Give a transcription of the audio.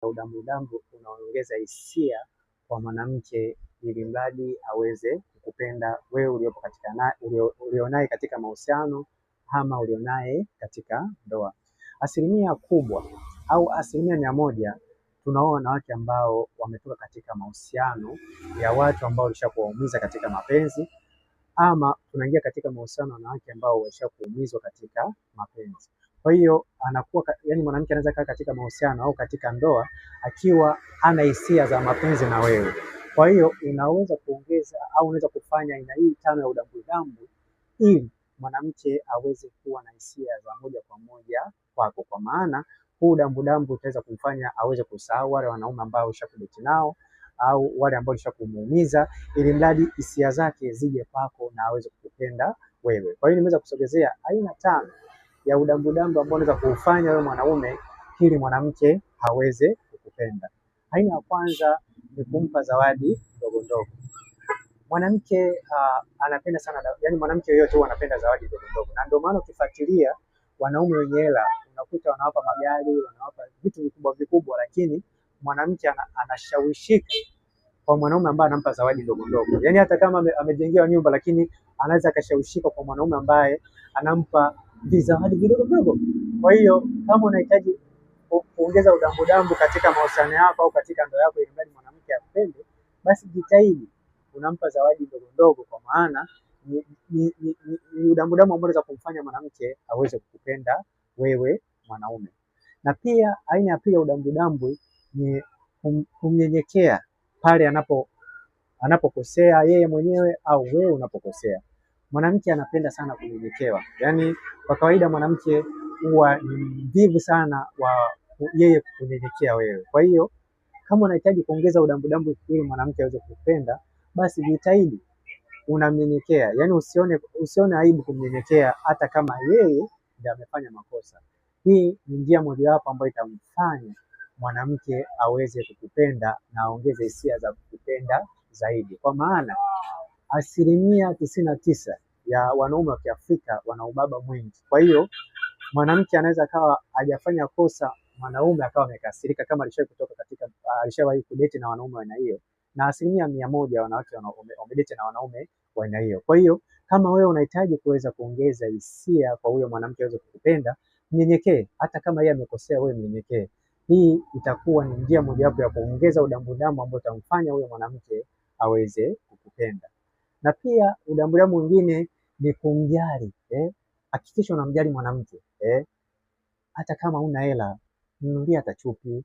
Udambudambu unaongeza hisia kwa mwanamke ili mradi aweze kukupenda wewe ulionaye katika mahusiano ama ulionaye katika ndoa. Asilimia kubwa au asilimia 100 tunao wanawake ambao wametoka katika mahusiano ya watu ambao walishakuwaumiza katika mapenzi, ama tunaingia katika mahusiano na wanawake ambao walishakuumizwa katika mapenzi. Kwa hiyo anakuwa yani, mwanamke anaweza kaa katika mahusiano au katika ndoa akiwa ana hisia za mapenzi na wewe. Kwa hiyo unaweza kuongeza au unaweza kufanya aina hii 5 ya udambudambu ili mwanamke aweze kuwa na hisia za moja kwa moja kwako, kwa maana huu udambudambu utaweza kumfanya aweze kusahau wale wanaume ambao ushakudeti nao au wale ambao ulishakuumuumiza, ili mradi hisia zake zije kwako na aweze kukupenda wewe. Kwa hiyo nimeweza kusogezea aina 5 ya udambudambu ambao unaweza kuufanya wewe mwanaume ili mwanamke aweze kukupenda. Aina ya kwanza ni kumpa zawadi ndogo ndogo. Mwanamke anapenda sana, yani mwanamke yoyote huwa anapenda zawadi ndogo ndogo, na ndio maana ukifuatilia wanaume wenye hela unakuta wanawapa magari, wanawapa vitu vikubwa vikubwa, lakini mwanamke anashawishika kwa mwanaume ambaye anampa zawadi ndogo ndogo. Yani hata kama amejengewa nyumba, lakini anaweza akashawishika kwa mwanaume ambaye anampa vizawadi vidogo vidogo. Kwa hiyo kama unahitaji kuongeza udambudambu katika mahusiano yako au katika ndoa yako ili mradi mwanamke akupende, basi jitahidi unampa zawadi ndogo ndogo, kwa maana ni udambudambu ambao unaweza kumfanya mwanamke aweze kukupenda wewe mwanaume. Na pia aina ya pili ya udambudambu ni kumnyenyekea pale anapokosea yeye mwenyewe au wewe unapokosea. Mwanamke anapenda sana kunyenyekewa. Yaani kwa kawaida mwanamke huwa ni mvivu sana wa yeye kunyenyekea wewe. Kwa hiyo kama unahitaji kuongeza udambudambu ili mwanamke aweze kukupenda, basi jitahidi unamnyenyekea. Yaani usione aibu kumnyenyekea hata kama yeye ndiye amefanya makosa. Hii ni njia mojawapo ambayo itamfanya mwanamke aweze kukupenda na aongeze hisia za kukupenda zaidi, kwa maana 99% ya wanaume wa Kiafrika wana ubaba mwingi. Kwa hiyo mwanamke anaweza akawa hajafanya kosa, mwanaume akawa amekasirika kama alishawahi kudeti na wanaume wa aina hiyo, na 100% ya wanawake wamedeti na wanaume wa aina hiyo. Kwa hiyo kama wewe unahitaji kuweza kuongeza hisia kwa huyo mwanamke aweze kukupenda, mnyenyekee. Hata kama yeye amekosea, wewe mnyenyekee. Hii itakuwa ni njia mojawapo ya kuongeza udambudambu ambao utamfanya huyo mwanamke aweze kukupenda. Na pia udambudambu mwingine ni kumjali. Hakikisha unamjali mwanamke. Hata kama una hela, mnunulie hata chupi.